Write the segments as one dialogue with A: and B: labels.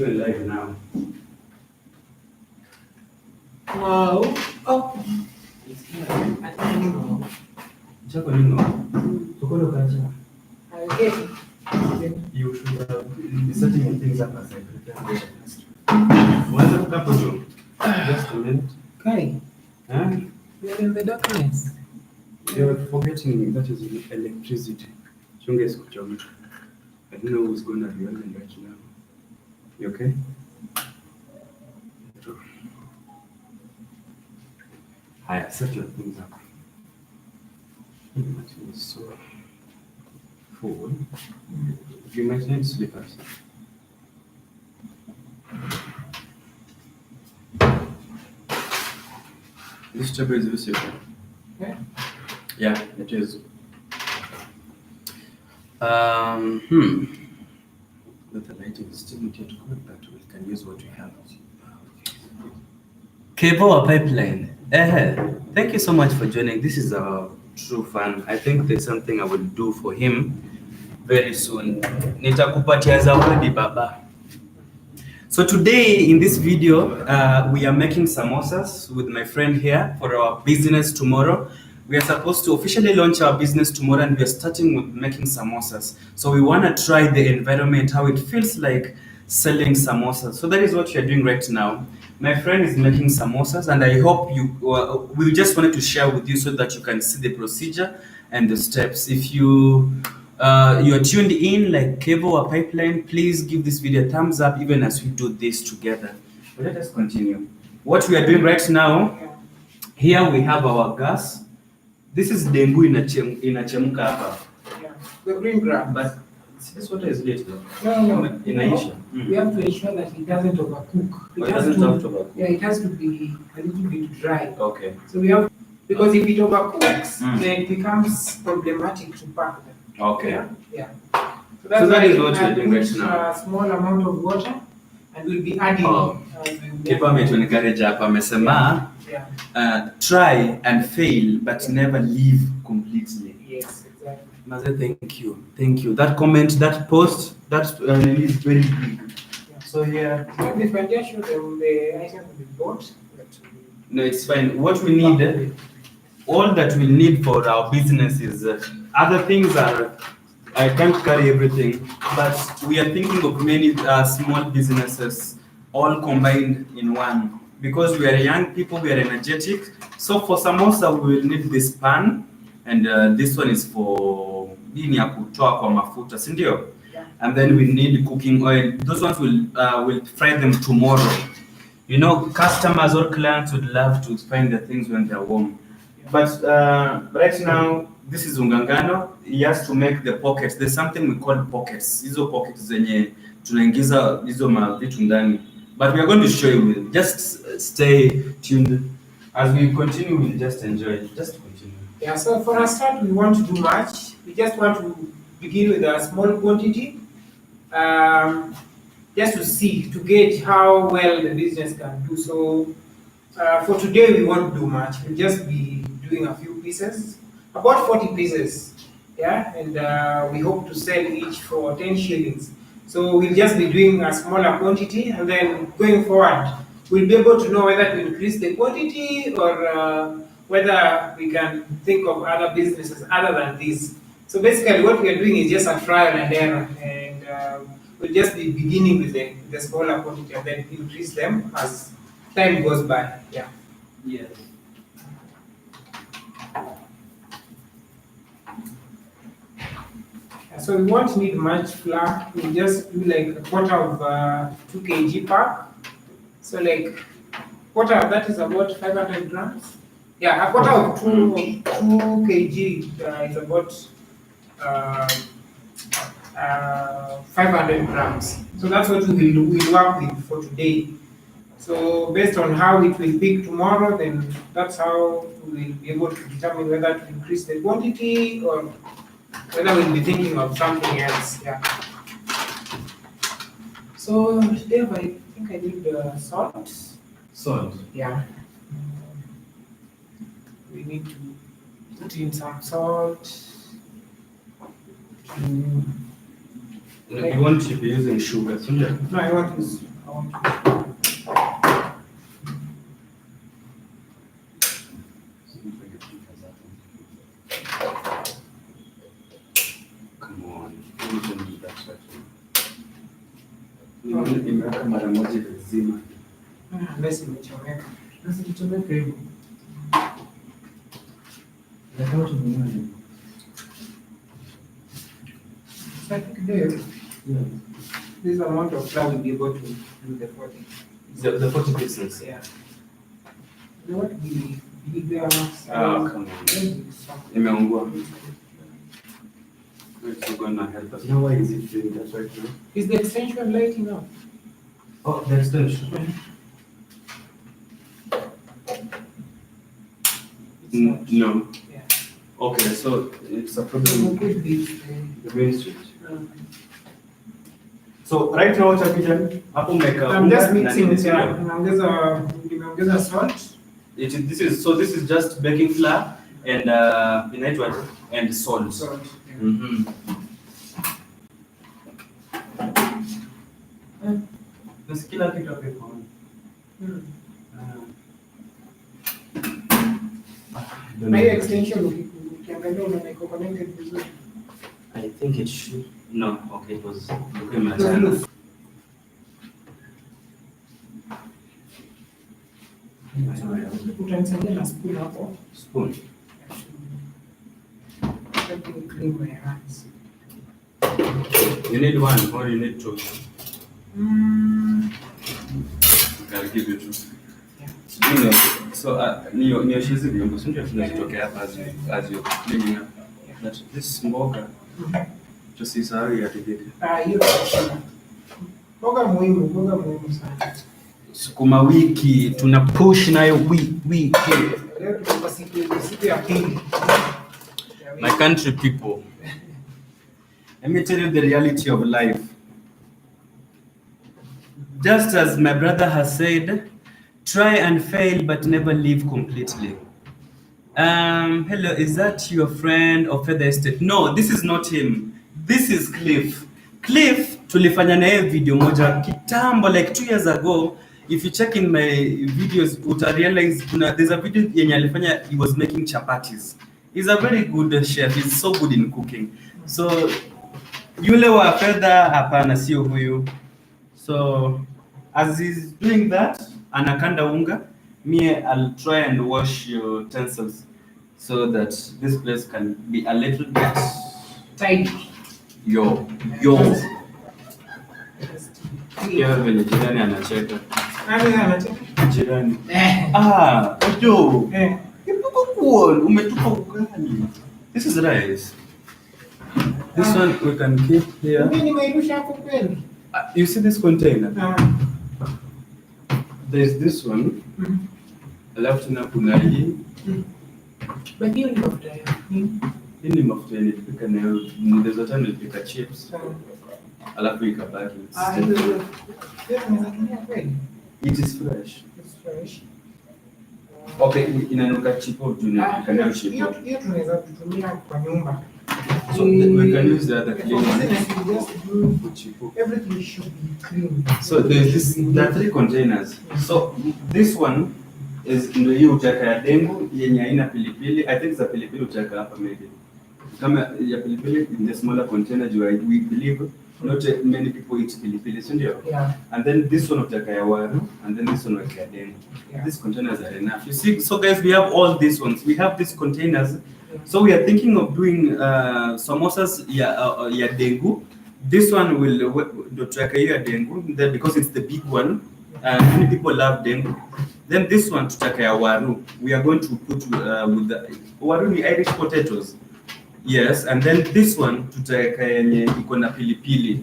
A: even live now.
B: Wow. Oh. It's here. I don't know.
A: Chako nino. Tukolo kacha.
B: Okay.
A: You should be setting your things up as I prepare. What's up, couple? Just a minute.
B: Okay.
A: Huh?
B: We are in the darkness.
A: You're forgetting that is electricity. Chunga is kuchoma. I don't know who's going to be on right now. You okay? Hi, set your things up. It is so full. You might need slippers. This table is visible.
B: Yeah.
A: Yeah, it is. But the lighting is still not yet good, but we can use what we have. Cable pipeline. Thank you so much for joining. This is a true fan. I think there's something I will do for him very soon. Nitakupatia zawadi baba. So today in this video, we are making samosas with my friend here for our business tomorrow. We are supposed to officially launch our business tomorrow, and we are starting with making samosas. So we want to try the environment, how it feels like selling samosas. So that is what we are doing right now. My friend is making samosas, and I hope we just wanted to share with you so that you can see the procedure and the steps. If you are tuned in like cable or pipeline, please give this video a thumbs up even as we do this together. But let us continue. What we are doing right now, here we have our gas. This is dengu inachemka hapa.
B: Yeah. The green grass.
A: But this water is lit though.
B: No.
A: Inaisha.
B: We have to ensure that it doesn't overcook.
A: It doesn't have to overcook.
B: Yeah, it has to be a little bit dry.
A: Okay.
B: So we have, because if it overcooks, then it becomes problematic to pack them.
A: Okay.
B: Yeah.
A: So that is what we're doing right now.
B: A small amount of water, and we'll be adding.
A: Kipa ametuencourage hapa amesema try and fail but never leave completely.
B: Yes, exactly.
A: Maze, thank you. That comment, that post, that is very big.
B: Yeah.
A: So here.
B: So if I just show them the items we bought.
A: No, it's fine. What we need, all that we need for our business is other things are. I can't carry everything, but we are thinking of many small businesses all combined in one. Because we are young people, we are energetic. So for samosa, we will need this pan, and this one is for ya kutoa kwa mafuta, si ndio? And then we need cooking oil. Those ones will fry them tomorrow. You know, customers or clients would love to find the things when they are warm. But right now, this is ungangano. He has to make the pockets. There's something we call pockets. Hizo pockets zenye tunaingiza hizo mavitu ndani. But we are going to show you. Just stay tuned. As we continue, we'll just enjoy. Just continue.
B: Yeah, so for a start, we want to do much. We just want to begin with a small quantity. Just to see, to gauge how well the business can do. So for today, we won't do much. We'll just be doing a few pieces. About 40 pieces. Yeah, and we hope to sell each for 10 shillings. So we'll just be doing a smaller quantity, and then going forward, we'll be able to know whether to increase the quantity or whether we can think of other businesses other than this. So basically what we are doing is just a trial and error, and we'll just be beginning with the smaller quantity and then increase them as time goes by. Yeah.
A: Yes.
B: So we won't need much flour. We'll just do like a quarter of 2 kg pack. So like quarter of that is about 500 grams. Yeah, a quarter of 2 kg is about 500 grams. So that's what we'll work with for today. So based on how it will pick tomorrow, then that's how we'll be able to determine whether to increase the quantity or whether we'll be thinking of something else. Yeah. So today I think I need salt.
A: Salt.
B: Yeah. We need to put in some salt to
A: You want to be using sugar, so yeah.
B: No, I want this.
A: Come on, you can do that right. Imeweka mara moja lazima.
B: Basi nimechomeka.
A: Sasa tuchomeke hivyo. Nataka tumeona.
B: So I think there, this amount of flour will be able to do the 40.
A: The 40 pieces.
B: Yeah. You know what we do?
A: Come on. Imeungua. It's gonna help us. Now why is it doing that right now?
B: Is the extension lighting up?
A: Oh, the extension. No.
B: Yeah.
A: Okay, so it's a problem. The main switch. So right now what have you done?
B: I'm just mixing it. Nimeongeza salt.
A: This is just baking flour and and salt.
B: Salt. Yeah.
A: Mm-hmm. Kila kitu hapo iko.
B: Na hiyo extension ukiangalia unaona iko connected vizuri.
A: I think it should. No, okay, it was
B: utanisaidia na spoon hapo.
A: Spoon.
B: Let me clean my hands.
A: You need one or you need two? I'll give you two. Yeah. So, nioshe hizi vyombo, si ndio tunazitokea hapa as you cleaning up. But this mboga, tusisahau ya tupike.
B: Hiyo mboga muhimu sana.
A: Sukuma wiki, tuna push nayo wiki.
B: Leo tuko siku ya pili.
A: My country people, let me tell you the reality of life. Just as my brother has said, try and fail but never live completely. Hello, is that your friend of Feather Estate? No, this is not him. This is Cliff. Cliff, tulifanya na yeye video moja kitambo, like 2 years ago. If you check in my videos, uta realize there's a video yenye alifanya, he was making chapatis. He's a very good chef. He's so good in cooking. So, yule wa Feather hapana sio huyu. So, as he's doing that, anakanda unga, me I'll try and wash your utensils so that this place can be a little bit
B: tidy.
A: Yo. Kia venye jirani anacheka.
B: Nani anacheka?
A: Jirani. Yo. Umetupa ugali. This is rice. This one we can keep here. You see this container? There's this one. Alafu tuna kuna hii.
B: But you know that.
A: Hii ni mafuta nilipika nayo. There's a time nilipika chips. Alafu ikabaki. It is fresh.
B: It's fresh.
A: Okay, inanuka chipo tunapika nayo chipo.
B: Hiyo tunaweza kutumia kwa nyumba.
A: So we can use the other clean one.
B: Everything should be clean.
A: So there are 3 containers. So this one is ndio hiyo utaka ya dengu yenye haina pilipili. I think za pilipili utaka hapa maybe. Kama ya pilipili in the smaller container, we believe not many people eat pilipili, so ndio.
B: Yeah.
A: And then this one utaka ya waru, and then this one utaka ya dengu.
B: Yeah.
A: These containers are enough. You see, so guys, we have all these ones. We have these containers. So we are thinking of doing samosas ya dengu. This one will do track ya dengu because it's the big one. Many people love dengu. Then this one tutaka ya waru. We are going to put with the waru ni Irish potatoes. Yes, and then this one tutaka yenye iko na pilipili.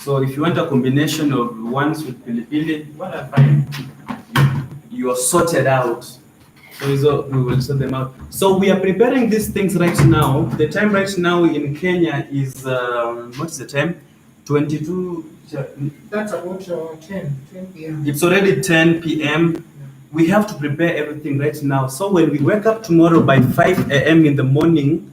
A: So if you want a combination of ones with pilipili, well, fine. You are sorted out. So we will sort them out. So we are preparing these things right now. The time right now in Kenya is what is the time? 22.
B: That's about 10 p.m.
A: It's already 10 p.m. Yeah. We have to prepare everything right now. So when we wake up tomorrow by 5 a.m. in the morning,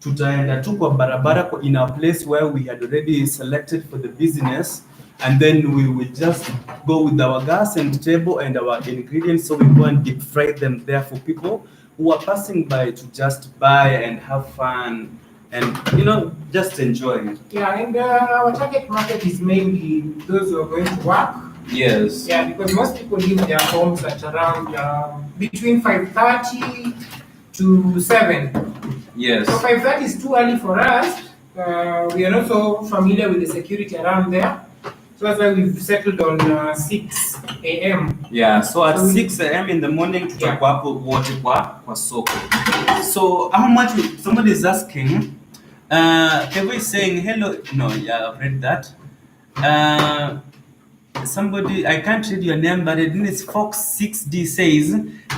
A: tutaenda tu kwa barabara in a place where we had already selected for the business, and then we will just go with our gas and table and our ingredients, so we go and deep fry them there for people who are passing by to just buy and have fun and just enjoy it.
B: Yeah, and our target market is mainly those who are going to work.
A: Yes.
B: Yeah, because most people leave their homes at around between 5:30 to 7.
A: Yes.
B: So 5:30 is too early for us. We are not so familiar with the security around there. So that's why we've settled on 6 a.m.
A: Yeah, so at 6 a.m. in the morning, tutakuwa hapo wote kwa soko. So how much, somebody is asking, Kevo is saying, hello, no, yeah, I've read that. Somebody, I can't read your name, but it's Fox 6D says,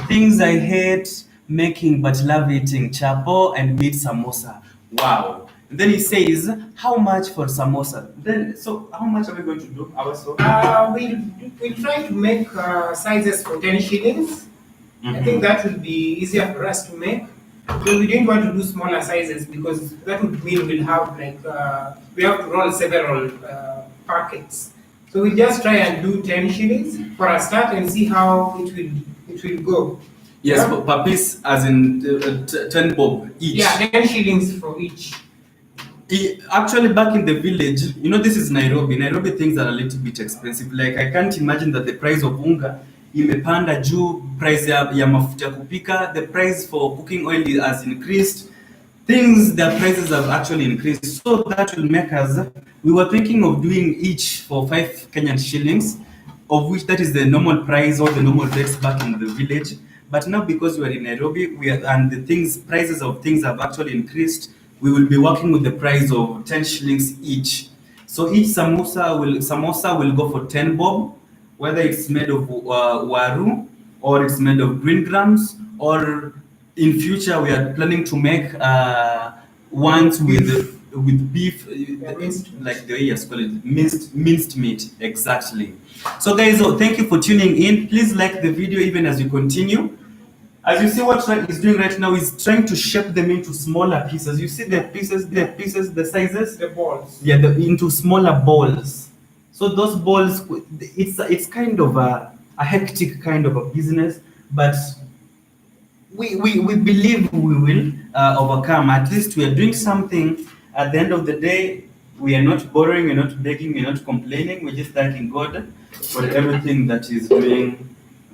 A: things I hate making but love eating, chapo and meat samosa. Wow. And then he says, how much for samosa? Then, so how much are we going to do?
B: We'll try to make sizes for 10 shillings. I think that will be easier for us to make. So we didn't want to do smaller sizes because that would mean we'll have we have to roll several packets. So we just try and do 10 shillings for a start and see how it will go.
A: Yes, yeah? Per piece, as in 10 bob each.
B: Yeah, 10 shillings for each.
A: Actually, back in the village, this is Nairobi. Nairobi things are a little bit expensive. Like, I can't imagine that the price of unga imepanda juu, price ya mafuta kupika, the price for cooking oil has increased. The prices have actually increased. So that will make us, we were thinking of doing each for 5 Kenyan shillings, of which that is the normal price or the normal rates back in the village. But now because we are in Nairobi, and the prices of things have actually increased, we will be working with the price of 10 shillings each. So each samosa will go for 10 bob, whether it's made of waru, or it's made of green grams, or in future we are planning to make ones with beef, like the way you call it, minced meat, exactly. So guys, thank you for tuning in. Please like the video even as you continue. As you see, what he's doing right now is trying to shape them into smaller pieces. You see the pieces, the sizes?
B: The balls.
A: Yeah, into smaller balls. So those balls, it's kind of a hectic kind of a business, but we believe we will overcome. At least we are doing something. At the end of the day, we are not borrowing, we're not begging, we're not complaining. We're just thanking God for everything that He's doing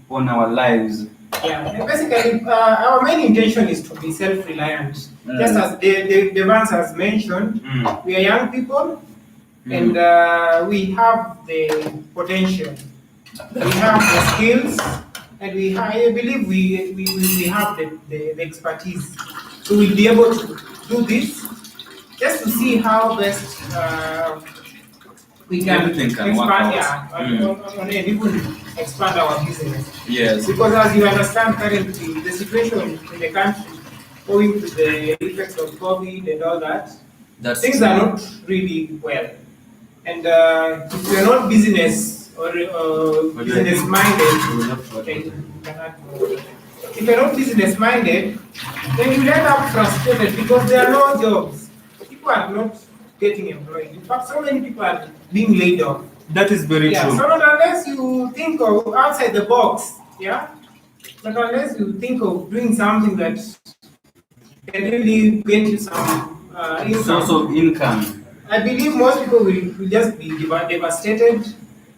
A: upon our lives.
B: Yeah, and basically, our main intention is to be self-reliant. Just as Devance has mentioned, we are young people, and we have the potential. We have the skills, and I believe we have the expertise. So we'll be able to do this, just to see how best we can expand, and even expand our business.
A: Yes.
B: Because as you understand currently, the situation in the country, owing to the effects of COVID and all that, things are not really well. And if you're not business or business minded, if you're not business minded, then you end up frustrated because there are no jobs. People are not getting employed. In fact, so many people are being laid off.
A: That is very true.
B: So unless you think of outside the box, but unless you think of doing something that can really get you some income.
A: Source of income.
B: I believe most people will just be devastated.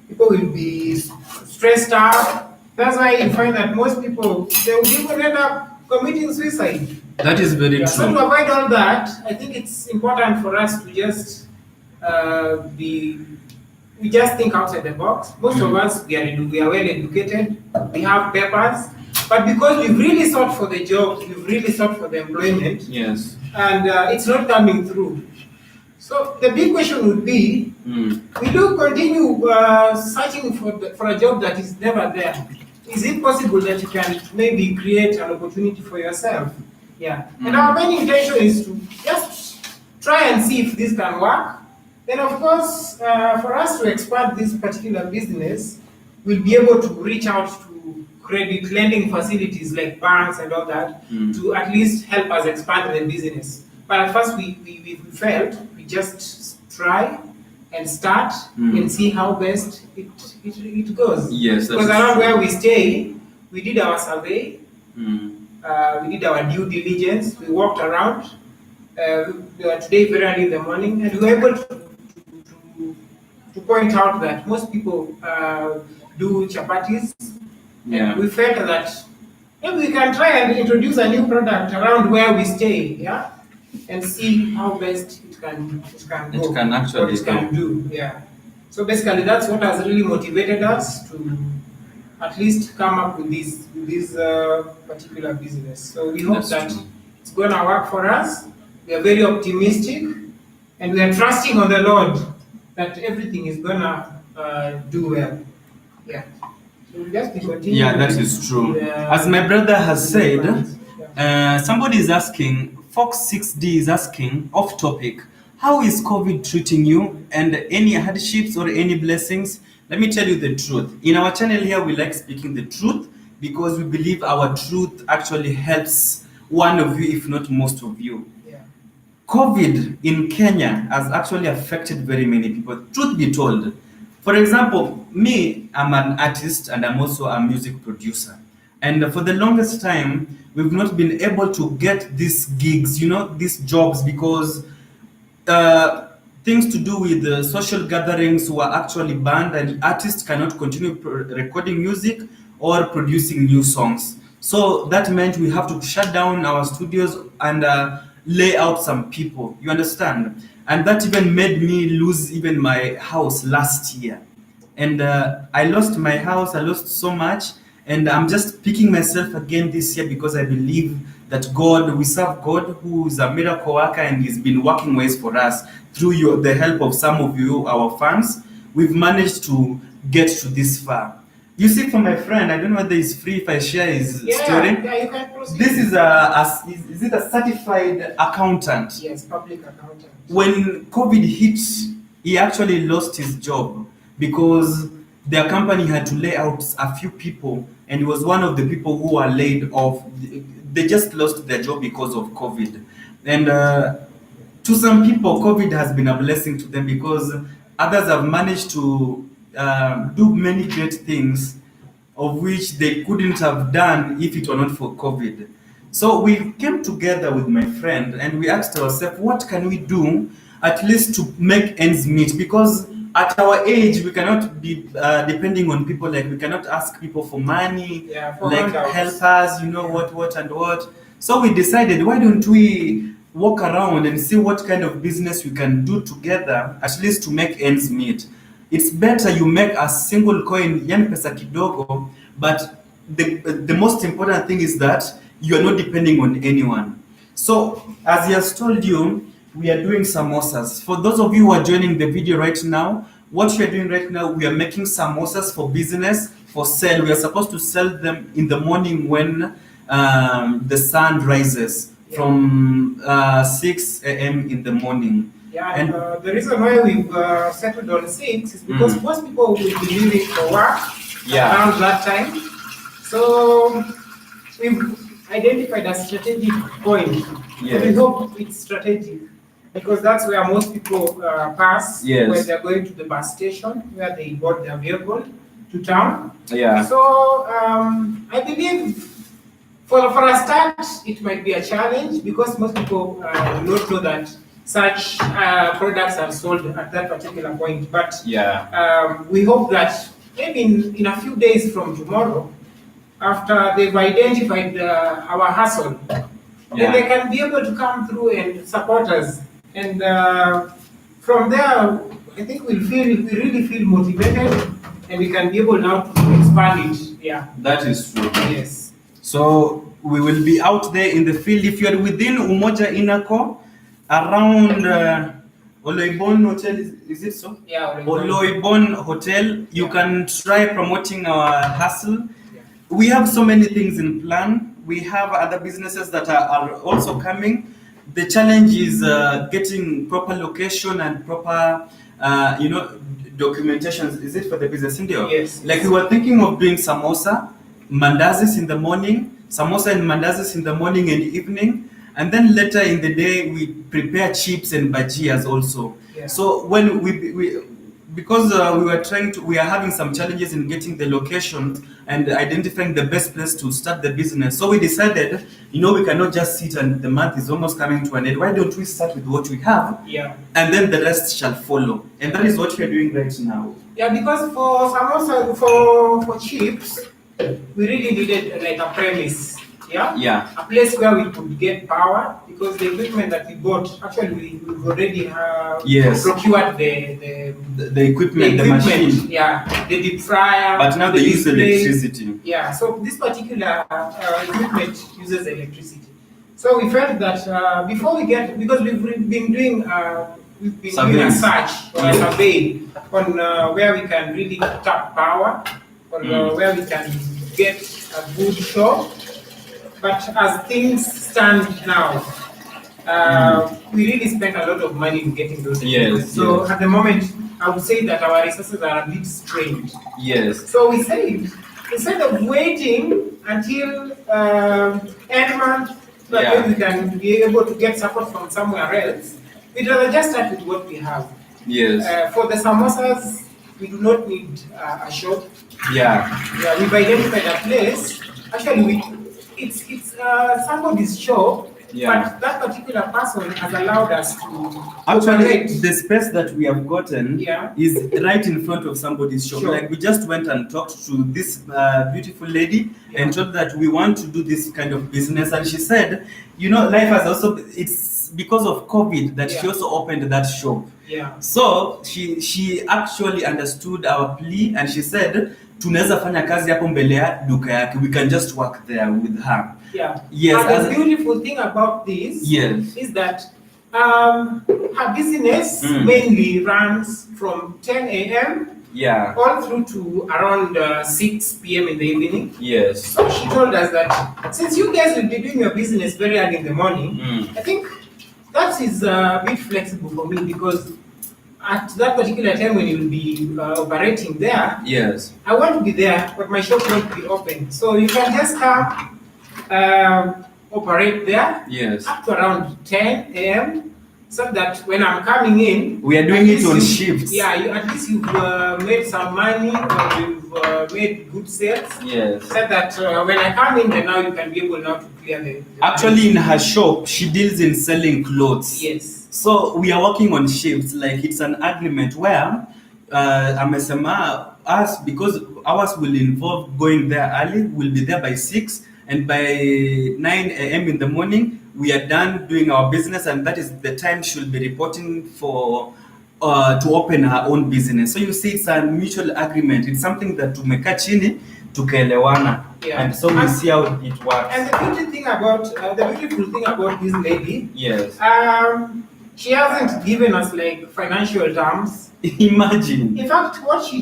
B: People will be stressed out. That's why you find that most people, they will even end up committing suicide.
A: That is very true.
B: So to avoid all that, I think it's important for us to just we just think outside the box. Most of us, we are well educated, we have papers, but because we've really sought for the job, we've really sought for the employment,
A: yes,
B: and it's not coming through. So the big question would be, will you continue searching for a job that is never there? Is it possible that you can maybe create an opportunity for yourself? Yeah. And our main intention is to just try and see if this can work. Then, of course, for us to expand this particular business, we'll be able to reach out to credit lending facilities like banks and all that to at least help us expand the business. But at first we felt we just try and start and see how best it goes.
A: Yes,
B: because around where we stay, we did our survey, we did our due diligence, we walked around. Today very early in the morning, and we were able to point out that most people do chapatis. And we felt that maybe we can try and introduce a new product around where we stay, yeah, and see how best it can go.
A: It can actually
B: what it can do, yeah. So basically, that's what has really motivated us to at least come up with this particular business. So we hope that it's going to work for us. We are very optimistic, and we are trusting on the Lord that everything is going to do well. Yeah. So we'll just be continuing.
A: Yeah, that is true. As my brother has said, somebody is asking, Fox6D is asking, off topic, how is COVID treating you, and any hardships or any blessings? Let me tell you the truth. In our channel here, we like speaking the truth because we believe our truth actually helps one of you, if not most of you. COVID in Kenya has actually affected very many people, truth be told. For example, me, I'm an artist and I'm also a music producer. And for the longest time, we've not been able to get these gigs, these jobs, because things to do with the social gatherings were actually banned, and artists cannot continue recording music or producing new songs. So that meant we have to shut down our studios and lay out some people, you understand? And that even made me lose even my house last year. And I lost my house, I lost so much, and I'm just picking myself again this year because I believe that we serve God who is a miracle worker, and he's been working ways for us. Through the help of some of you, our fans, we've managed to get to this far. You see, for my friend, I don't know whether it's free if I share his story.
B: Yeah, you can proceed.
A: This is is it a certified accountant?
B: Yes, public accountant.
A: When COVID hit, he actually lost his job because their company had to lay out a few people, and he was one of the people who were laid off. They just lost their job because of COVID. And to some people, COVID has been a blessing to them because others have managed to do many great things of which they couldn't have done if it were not for COVID. So we came together with my friend and we asked ourselves, what can we do at least to make ends meet? Because at our age, we cannot be depending on people. Like, we cannot ask people for money,
B: for
A: like
B: handouts.
A: help us, what. So we decided, why don't we walk around and see what kind of business we can do together, at least to make ends meet. It's better you make a single coin, yani pesa kidogo, but the most important thing is that you are not depending on anyone. So, as he has told you, we are doing samosas. For those of you who are joining the video right now, what we are doing right now, we are making samosas for business, for sale. We are supposed to sell them in the morning when the sun rises, from 6 a.m. in the morning.
B: Yeah, and the reason why we've settled on 6 is because most people will be leaving for work around that time. So we've identified a strategic point.
A: Yes.
B: We hope it's strategic because that's where most people pass when they're going to the bus station, where they bought their vehicle to town.
A: Yeah.
B: So I believe for a start, it might be a challenge because most people do not know that such products are sold at that particular point. But we hope that maybe in a few days from tomorrow, after they've identified our hustle, then they can be able to come through and support us. And from there, I think we really feel motivated, and we can be able now to expand it. Yeah.
A: That is true.
B: Yes.
A: So we will be out there in the field. If you are within Umoja Inako, around Oloibon Hotel, is it so?
B: Yeah,
A: Oloibon Hotel, you can try promoting our hustle. Yeah. We have so many things in plan. We have other businesses that are also coming. The challenge is getting proper location and proper, documentation. Is it for the business?
B: Yes.
A: Like, we were thinking of doing samosa, mandazis in the morning, samosa and mandazis in the morning and evening. And then later in the day, we prepare chips and bajias also.
B: Yeah.
A: So when because we are having some challenges in getting the location and identifying the best place to start the business. So we decided, we cannot just sit and the month is almost coming to an end. Why don't we start with what we have?
B: Yeah.
A: And then the rest shall follow. And that is what we are doing right now.
B: Yeah, because for samosa, for chips, we really needed like a premise. Yeah?
A: Yeah.
B: A place where we could get power, because the equipment that we bought, actually we've already procured
A: the equipment, the machine.
B: Yeah, the deep fryer.
A: But now they use electricity.
B: Yeah, so this particular equipment uses electricity. So we felt that before we get, because we've been doing doing a search or a survey on where we can really tap power, on where we can get a good shop. But as things stand now, we really spent a lot of money in getting those equipment. So at the moment, I would say that our resources are a bit strained.
A: Yes.
B: So we said, instead of waiting until end month, that we can be able to get support from somewhere else, we'd rather just start with what we have.
A: Yes.
B: For the samosas, we do not need a shop.
A: Yeah.
B: Yeah, we've identified a place. Actually, it's somebody's shop, but that particular person has allowed us to
A: actually the space that we have gotten is right in front of somebody's shop. Like we just went and talked to this beautiful lady and told that we want to do this kind of business, and she said, life has also, it's because of COVID that she also opened that shop.
B: Yeah.
A: So she actually understood our plea, and she said tunaweza fanya kazi hapo mbele ya duka yake. We can just work there with her.
B: Yeah.
A: Yes.
B: And the beautiful thing about this is that her business mainly runs from 10 a.m. all through to around 6 p.m. in the evening.
A: Yes.
B: So she told us that since you guys will be doing your business very early in the morning, I think that is a bit flexible for me, because at that particular time when you'll be operating there, I want to be there, but my shop won't be open. So you can just come operate there up to around 10 a.m. so that when I'm coming in,
A: we are doing it on shifts.
B: Yeah, at least you've made some money, or you've made good sales.
A: Yes.
B: So that when I come in, then now you can be able now to clear the
A: actually money. In her shop, she deals in selling clothes.
B: Yes.
A: So we are working on shifts, like it's an agreement where amesema us, because ours will involve going there early, we'll be there by 6, and by 9 a.m. in the morning, we are done doing our business, and that is the time she'll be reporting for to open her own business. So you see, it's a mutual agreement. It's something that tumekaa chini tukaelewana, and so we see how it works.
B: And the beautiful thing about this lady, she hasn't given us like financial terms.
A: Imagine.
B: In fact, what she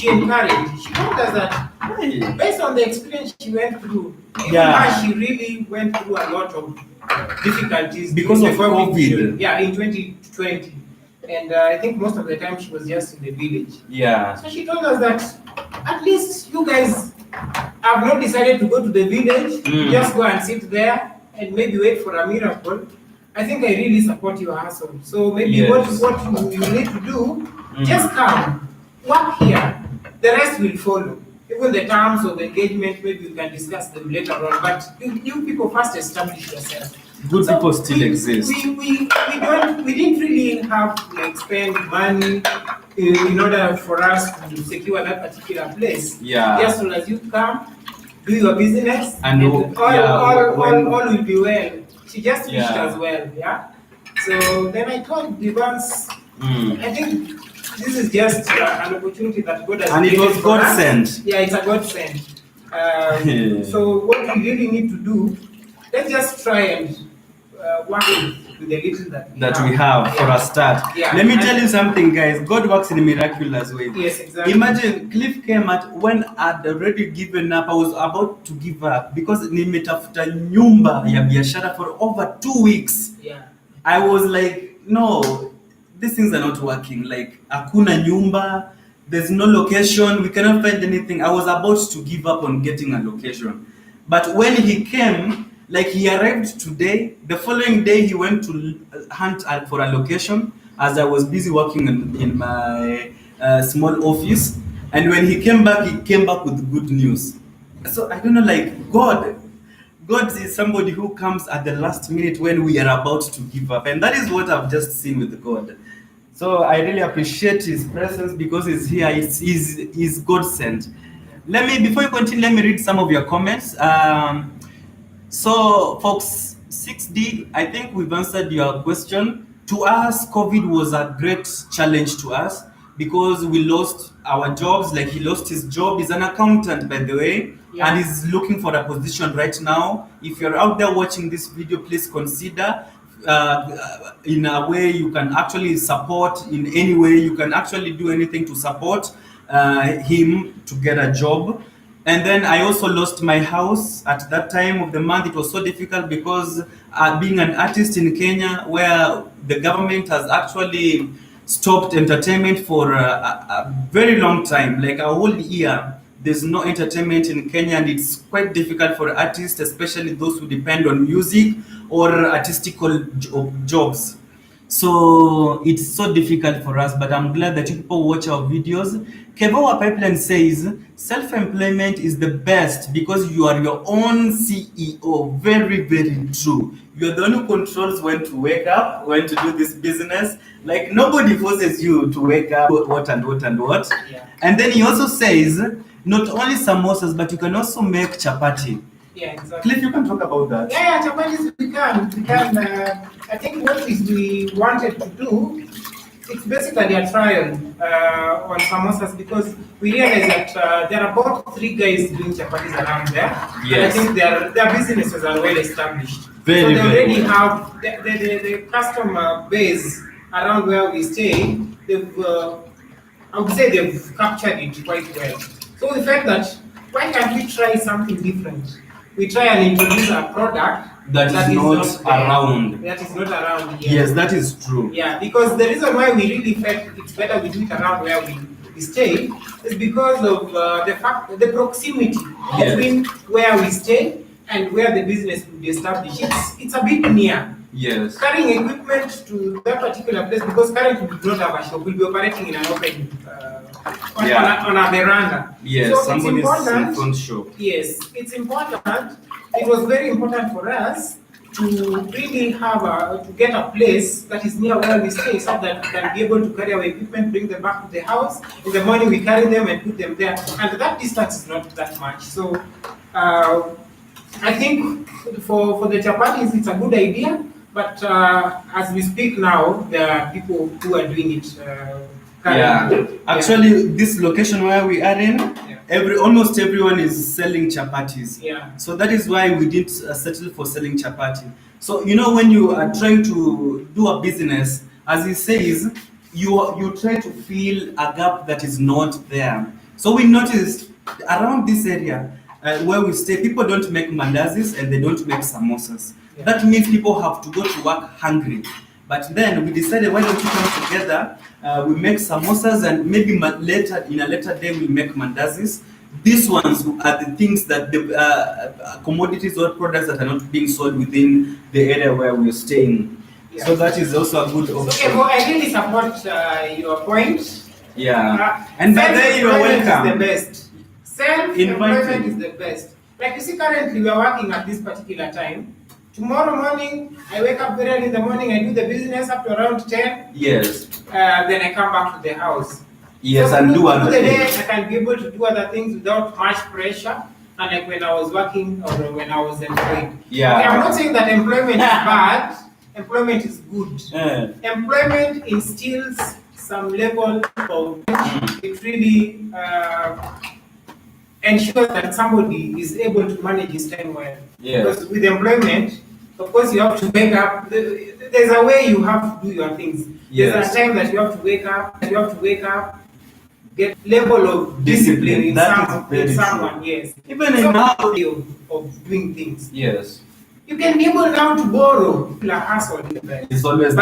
B: encouraged, she told us that based on the experience she went through, she really went through a lot of difficulties
A: because of COVID.
B: In 2020. And I think most of the time she was just in the village.
A: Yeah.
B: So she told us that at least you guys have not decided to go to the village, just go and sit there and maybe wait for a miracle. I think I really support your hustle. So maybe what you need to do, just come, work here, the rest will follow. Even the terms of engagement, maybe we can discuss them later on. But you people first establish yourself.
A: Good people still exist.
B: We didn't really have to spend money in order for us to secure that particular place.
A: Yeah.
B: Just as soon as you come, do your business,
A: and
B: all will be well. She just wished as well, So then I told Devance, I think this is just an opportunity that God has given.
A: And it was God sent.
B: Yeah, it's a God sent. So what we really need to do, let's just try and work with the little that
A: we have for a start. Let me tell you something, guys. God works in miraculous ways.
B: Yes, exactly.
A: Imagine Cliff came at when I'd already given up. I was about to give up because nimetafuta nyumba ya biashara for over 2 weeks. I was like, no, these things are not working. Like, hakuna nyumba, there's no location, we cannot find anything. I was about to give up on getting a location. But when he came, Like he arrived today. The following day, he went to hunt for a location as I was busy working in my small office. And when he came back with good news. So I don't know, like God is somebody who comes at the last minute when we are about to give up. And that is what I've just seen with God. So I really appreciate his presence because he's here. He's God sent. Before you continue, let me read some of your comments. So folks, 6D, I think we've answered your question. To us, COVID was a great challenge to us because we lost our jobs. Like he lost his job. He's an accountant, by the way, and he's looking for a position right now. If you're out there watching this video, please consider in a way you can actually support, in any way you can actually do anything to support him to get a job. And then I also lost my house at that time of the month. It was so difficult because being an artist in Kenya, where the government has actually stopped entertainment for a very long time, like a whole year. There's no entertainment in Kenya, and it's quite difficult for artists, especially those who depend on music or artistical jobs. So it's so difficult for us, but I'm glad that you people watch our videos. Kevoa Pipeline says, self-employment is the best because you are your own CEO. Very, very true. You're the one who controls when to wake up, when to do this business. Like nobody forces you to wake up, what and what and what.
B: Yeah.
A: And then he also says, not only samosas, but you can also make chapati.
B: Yeah, exactly.
A: Cliff, you can talk about that.
B: Yeah, chapatis we can. I think what we wanted to do, it's basically a trial on samosas because we realized that there are about 3 guys doing chapatis around there.
A: Yes.
B: And I think their businesses are well established. So
A: Very,
B: they
A: very
B: already
A: well.
B: have the customer base around where we stay. They've, I would say they've captured it quite well. So we felt that why can't we try something different? We try and introduce a product
A: that is not around.
B: That is not around here.
A: Yes, that is true.
B: Yeah, because the reason why we really felt it's better we do it around where we stay is because of the proximity between where we stay and where the business will be established. It's a bit near.
A: Yes.
B: Carrying equipment to that particular place, because currently we don't have a shop, we'll be operating in an open on a veranda.
A: Yes,
B: so
A: somebody's
B: it's important.
A: front shop.
B: Yes, it's important. It was very important for us to really have to get a place that is near where we stay, so that we can be able to carry our equipment, bring them back to the house. In the morning we carry them and put them there, and that distance is not that much. So I think for the chapatis it's a good idea. But as we speak now, there are people who are doing it.
A: Actually, this location where we are in, almost everyone is selling chapatis.
B: Yeah.
A: So that is why we didn't settle for selling chapati. So when you are trying to do a business, as he says, you try to fill a gap that is not there. So we noticed around this area where we stay, people don't make mandazis and they don't make samosas. Yeah. That means people have to go to work hungry. But then we decided, why don't we come together? We make samosas, and maybe in a later day we make mandazis. These ones are the things that the commodities or products that are not being sold within the area where we're staying. Yeah. So that is also a good option.
B: Okay, well, I really support your point.
A: Yeah. And by then you are welcome.
B: Is the best. Self-employment is the best. Like you see, currently we are working at this particular time. Tomorrow morning, I wake up very early in the morning, I do the business up to around 10.
A: Yes.
B: Then I come back to the house.
A: Yes,
B: so
A: and do other things.
B: I can be able to do other things without much pressure, and like when I was working or when I was employed.
A: Yeah.
B: Okay, I'm not saying that employment is bad. Employment is good. Employment instills some level of, it really ensures that somebody is able to manage his time well. Yeah. Because with employment, of course, you have to wake up. There's a way you have to do your things. Yes. There's a time that you have to wake up. Get level of discipline in someone. Yes.
A: Even in now
B: of doing things.
A: Yes.
B: You can be able now to borrow. A hustle.
A: It's always